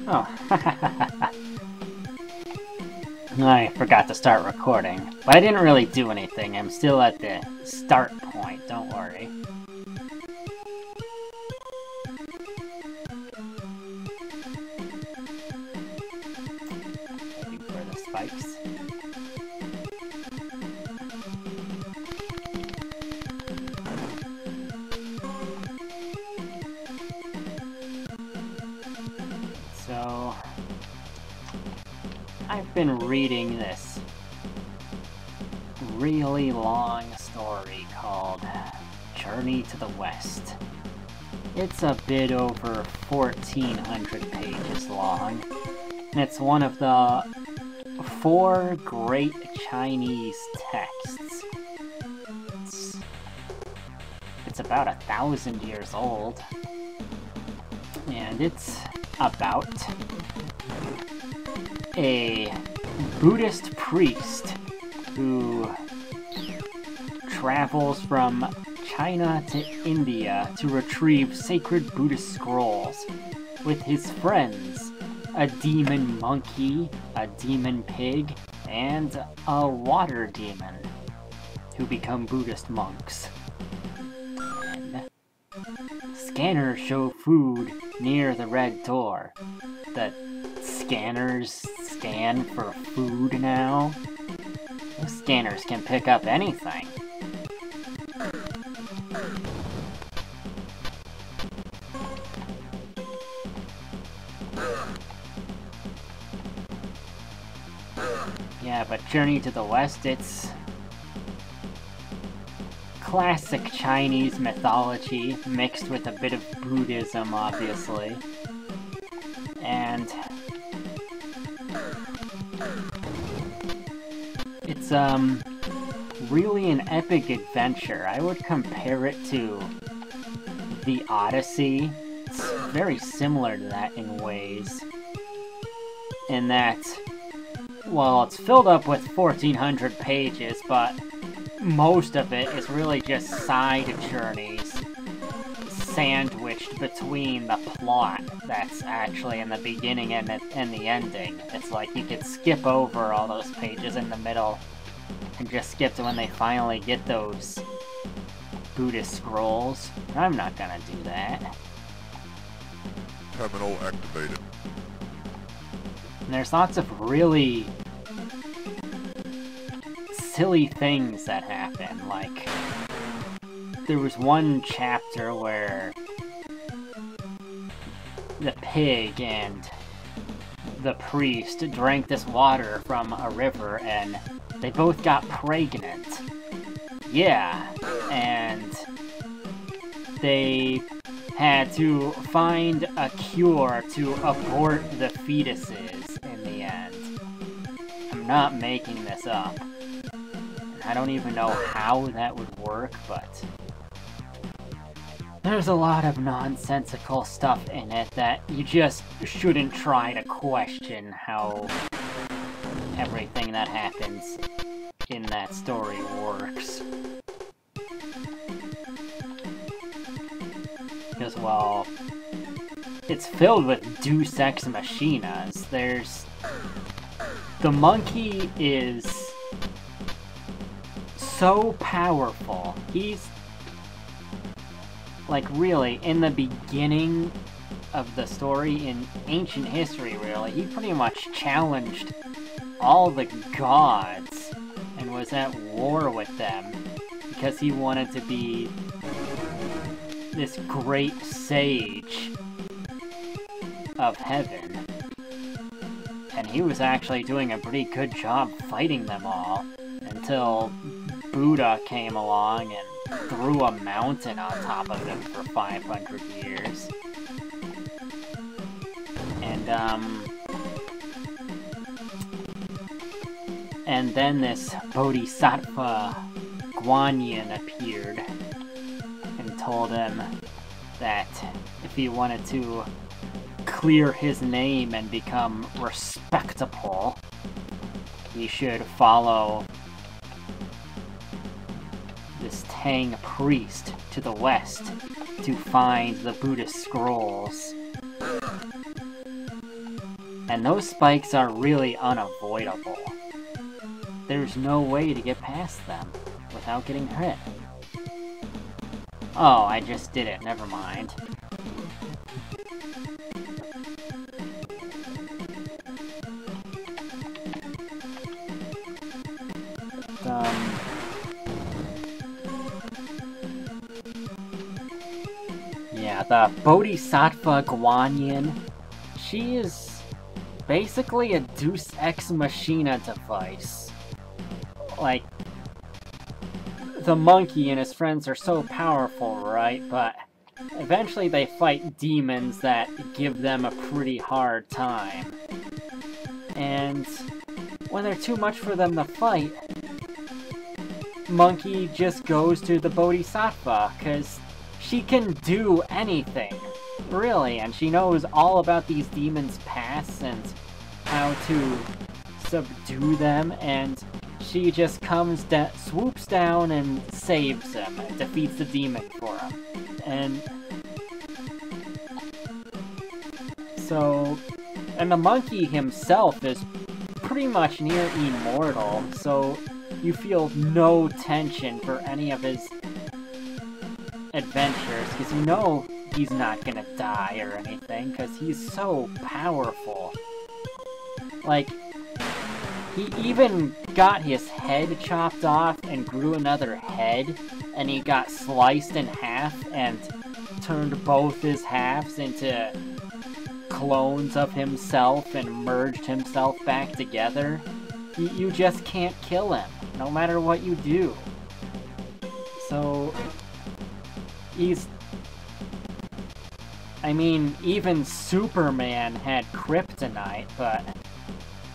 Oh. I forgot to start recording, but I didn't really do anything. I'm still at the start point, don't worry. Waiting for the spikes. So, I've been reading this really long story called Journey to the West. It's a bit over 1,400 pages long, and it's one of the 4 great Chinese texts. It's about 1,000 years old, and it's about a Buddhist priest who travels from China to India to retrieve sacred Buddhist scrolls with his friends, a demon monkey, a demon pig, and a water demon, who become Buddhist monks. And scanners show food near the red door. The scanners scan for food now. Those scanners can pick up anything. Yeah, but Journey to the West, it's classic Chinese mythology mixed with a bit of Buddhism, obviously. And it's really an epic adventure. I would compare it to the Odyssey. It's very similar to that in ways. In that, well, it's filled up with 1,400 pages, but most of it is really just side journeys sandwiched between the plot that's actually in the beginning and the ending. It's like you could skip over all those pages in the middle and just skip to when they finally get those Buddhist scrolls. I'm not gonna do that. Terminal activated. And there's lots of really silly things that happen, like there was one chapter where the pig and the priest drank this water from a river and they both got pregnant. Yeah, and they had to find a cure to abort the fetuses in the end. I'm not making this up. I don't even know how that would work, but there's a lot of nonsensical stuff in it that you just shouldn't try to question how everything that happens in that story works. Because, well, it's filled with deus ex machinas. There's... the monkey is so powerful. He's, like, really, in the beginning of the story, in ancient history, really, he pretty much challenged all the gods and was at war with them because he wanted to be this great sage of heaven. And he was actually doing a pretty good job fighting them all until Buddha came along and threw a mountain on top of him for 500 years. And then this Bodhisattva Guanyin appeared and told him that if he wanted to clear his name and become respectable, he should follow this Tang priest to the west to find the Buddhist scrolls. And those spikes are really unavoidable. There's no way to get past them without getting hit. Oh, I just did it, never mind. Yeah, the Bodhisattva Guanyin, she is basically a Deus Ex Machina device. Like, the monkey and his friends are so powerful, right? But eventually they fight demons that give them a pretty hard time. And when they're too much for them to fight, Monkey just goes to the Bodhisattva, because she can do anything, really, and she knows all about these demons' past and how to subdue them, and she just comes down, swoops down and saves him, and defeats the demon for him. And so, and the monkey himself is pretty much near immortal, so you feel no tension for any of his adventures, because you know he's not gonna die or anything, because he's so powerful. Like, he even got his head chopped off and grew another head, and he got sliced in half and turned both his halves into clones of himself and merged himself back together. You just can't kill him, no matter what you do. So, he's... I mean, even Superman had kryptonite, but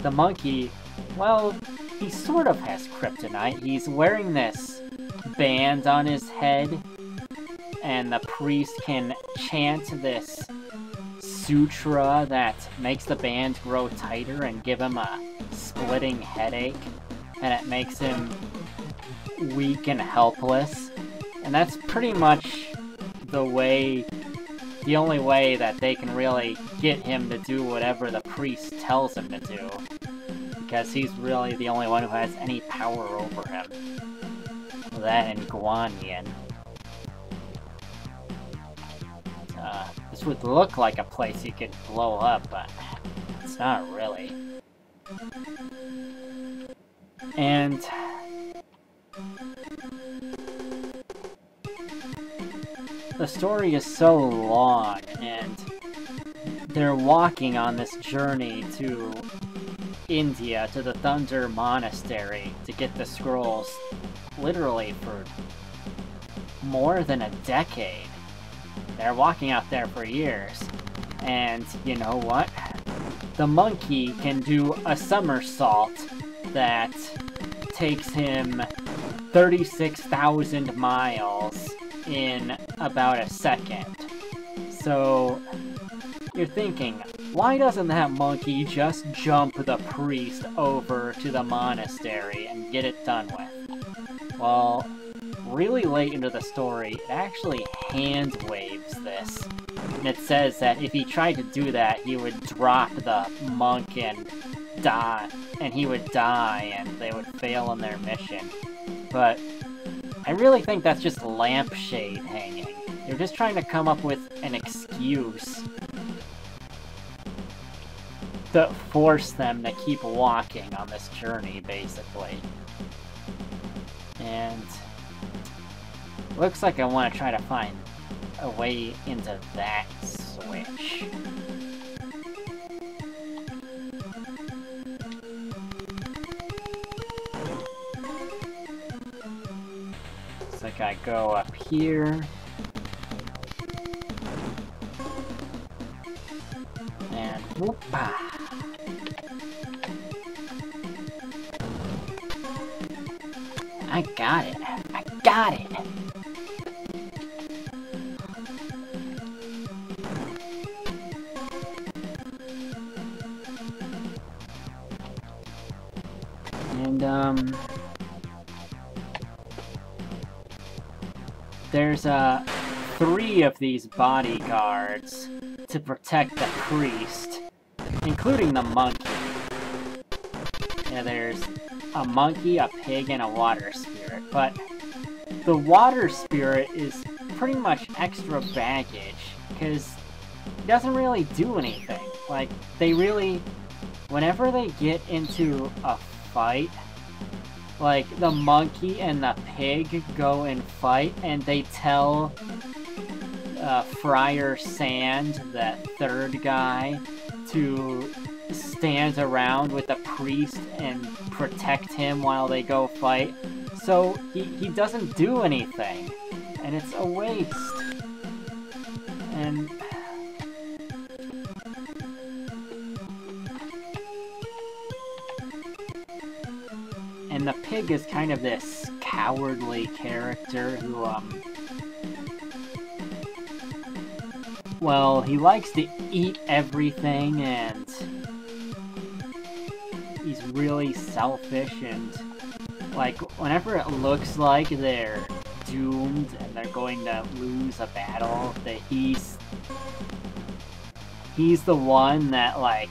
the monkey, well, he sort of has kryptonite. He's wearing this band on his head, and the priest can chant this sutra that makes the band grow tighter and give him a splitting headache, and it makes him weak and helpless. And that's pretty much the only way that they can really get him to do whatever the priest tells him to do, because he's really the only one who has any power over him. That and Guanyin. This would look like a place you could blow up, but it's not really. And the story is so long, and they're walking on this journey to India, to the Thunder Monastery, to get the scrolls, literally for more than a decade. They're walking out there for years. And you know what? The monkey can do a somersault that takes him 36,000 miles in about a second. So, you're thinking, why doesn't that monkey just jump the priest over to the monastery and get it done with? Well, really late into the story, it actually hand waves this. And it says that if he tried to do that, he would drop the monk and die, and he would die, and they would fail in their mission. But I really think that's just lampshade hanging. They're just trying to come up with an excuse to force them to keep walking on this journey, basically. And looks like I want to try to find a way into that switch. Looks like I go up here. And whoop-ah. I got it. I got it. And, there's, 3 of these bodyguards to protect the priest. including the monkey. Yeah, there's a monkey, a pig, and a water spirit, but the water spirit is pretty much extra baggage, because it doesn't really do anything. Like, they really, whenever they get into a fight, like, the monkey and the pig go and fight, and they tell Friar Sand, that third guy, to stand around with the priest and protect him while they go fight. So he doesn't do anything, and it's a waste. And the pig is kind of this cowardly character who, well, he likes to eat everything, and he's really selfish, and, like, whenever it looks like they're doomed and they're going to lose a battle, that he's the one that, like,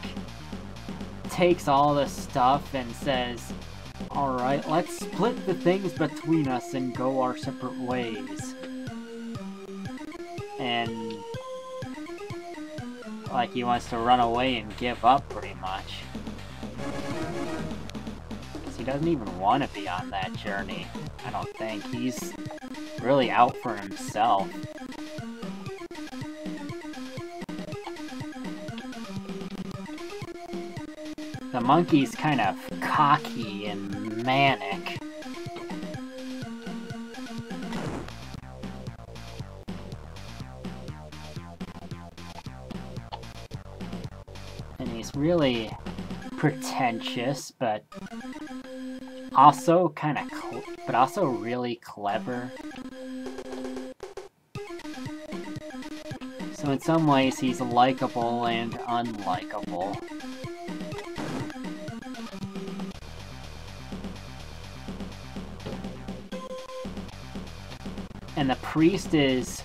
takes all the stuff and says, alright, let's split the things between us and go our separate ways. And, like, he wants to run away and give up, pretty much. Because he doesn't even want to be on that journey, I don't think. He's really out for himself. The monkey's kind of cocky and manic. And he's really pretentious, but also kind of but also really clever. So in some ways he's likable and unlikable. And the priest is,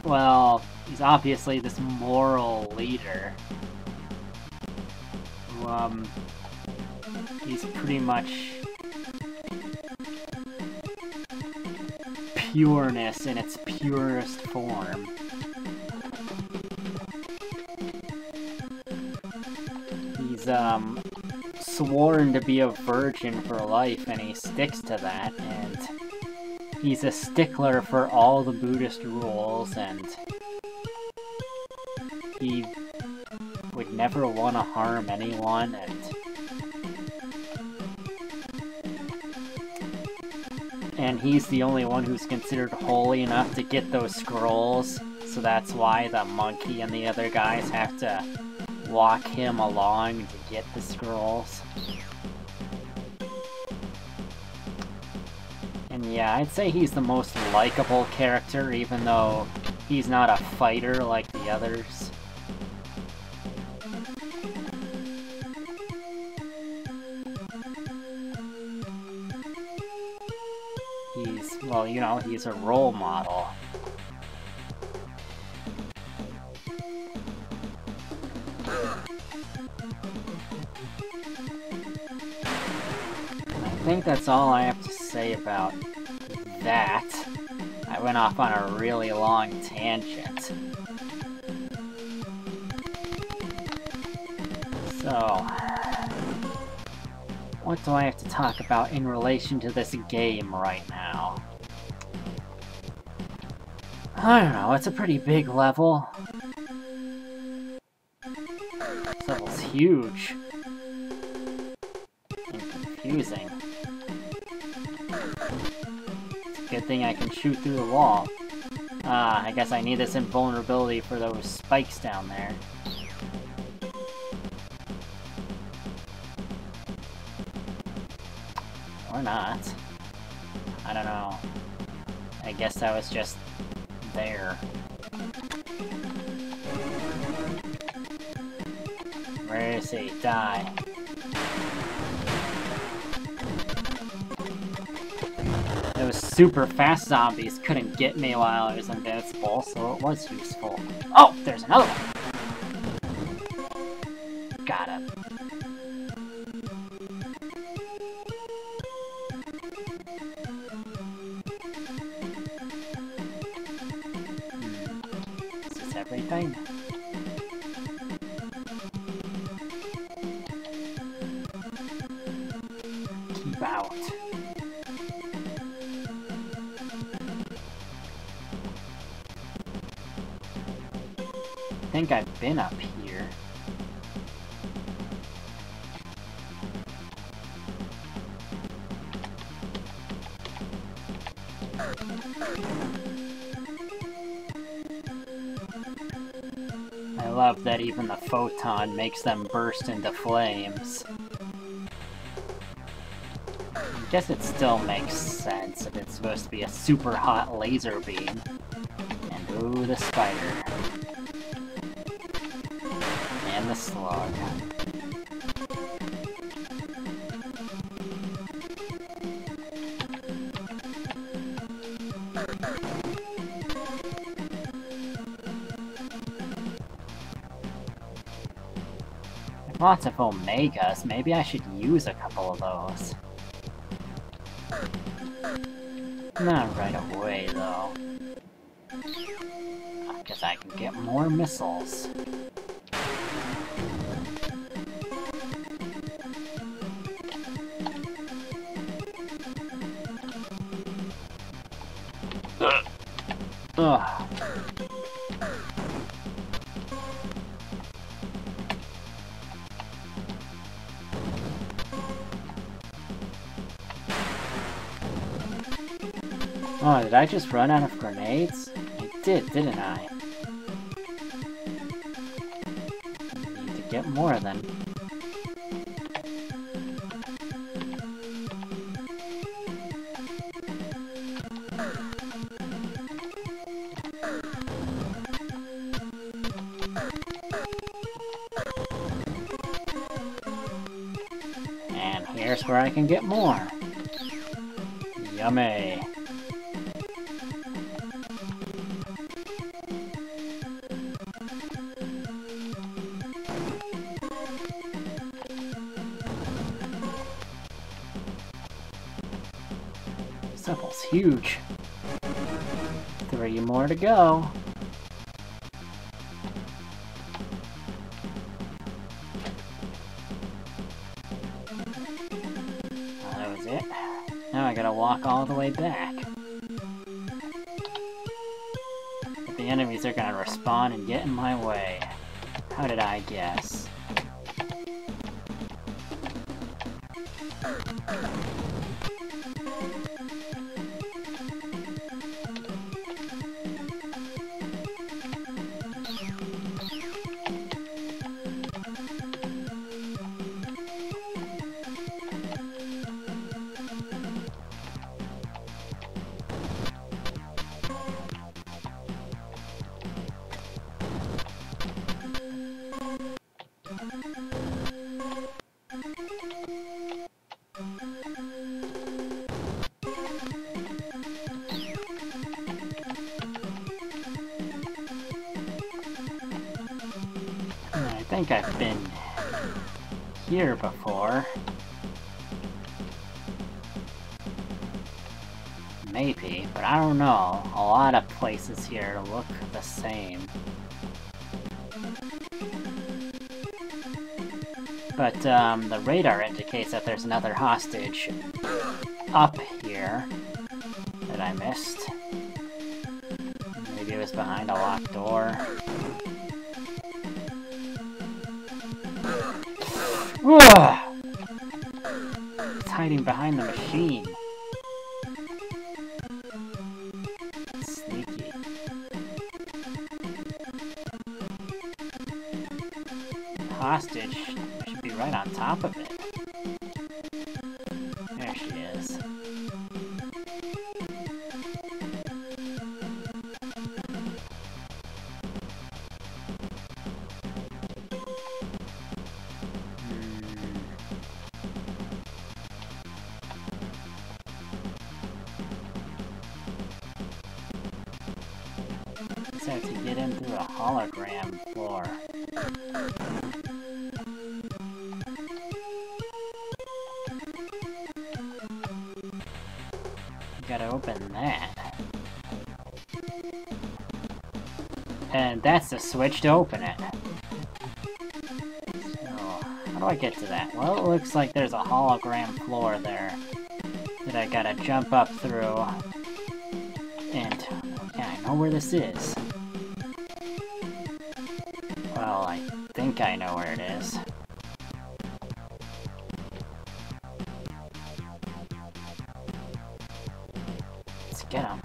well, he's obviously this moral leader. Who, he's pretty much pureness in its purest form. He's, sworn to be a virgin for life, and he sticks to that, and he's a stickler for all the Buddhist rules, and he would never want to harm anyone, and he's the only one who's considered holy enough to get those scrolls, so that's why the monkey and the other guys have to walk him along to get the scrolls. And yeah, I'd say he's the most likable character, even though he's not a fighter like the others. He's, well, you know, he's a role model. I think that's all I have to say about that. I went off on a really long tangent. So, what do I have to talk about in relation to this game right now? I don't know, it's a pretty big level. This level's huge. And confusing. Good thing I can shoot through the wall. Ah, I guess I need this invulnerability for those spikes down there. Or not. I don't know. I guess I was just there. Where is he? Die. Those super fast zombies couldn't get me while I was invincible, so it was useful. Oh, there's another one! Got him. Is this everything? Keep out. I think I've been up here. I love that even the photon makes them burst into flames. I guess it still makes sense if it's supposed to be a super hot laser beam. And ooh, the spider. And the slug. Lots of Omegas, maybe I should use a couple of those. Not right away, though. Because I can get more missiles. Ugh. Oh, did I just run out of grenades? I did, didn't I? Need to get more then. And here's where I can get more. Yummy. This level's huge. 3 more to go. That was it. Now I gotta walk all the way back. But the enemies are gonna respawn and get in my way. How did I guess? I think I've been here before. Maybe, but I don't know. A lot of places here look the same. But the radar indicates that there's another hostage up here that I missed. Maybe it was behind a locked door. It's hiding behind the machine. Sneaky. Hostage should be right on top of it. There she is. So to get in through a hologram floor. open that. And that's the switch to open it. So, how do I get to that? Well, it looks like there's a hologram floor there that I gotta jump up through. And, yeah, I know where this is. Well, I think I know where it is. Let's get him.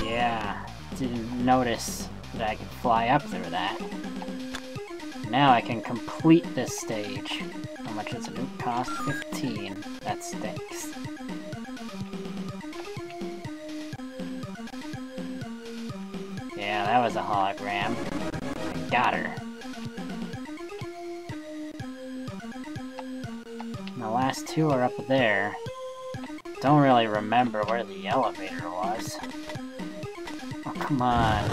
Yeah, didn't notice that I could fly up through that. Now I can complete this stage. How much does it cost? 15. That stinks. Yeah, that was a hologram. I got her. And the last two are up there. Don't really remember where the elevator was. Oh, come on.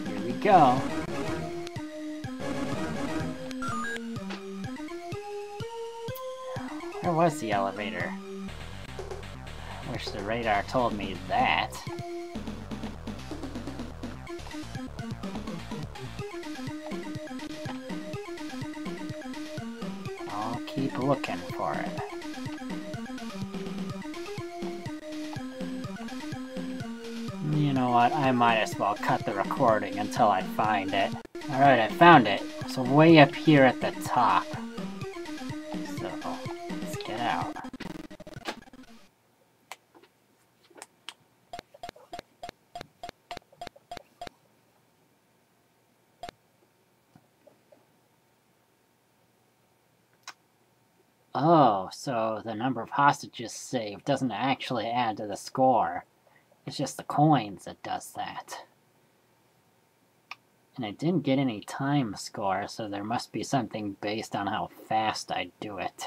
Here we go. Where was the elevator? Wish the radar told me that. I'll keep looking for it. You know what, I might as well cut the recording until I find it. Alright, I found it. It's way up here at the top. So, let's get out. Oh, so the number of hostages saved doesn't actually add to the score. It's just the coins that does that. And I didn't get any time score, so there must be something based on how fast I do it.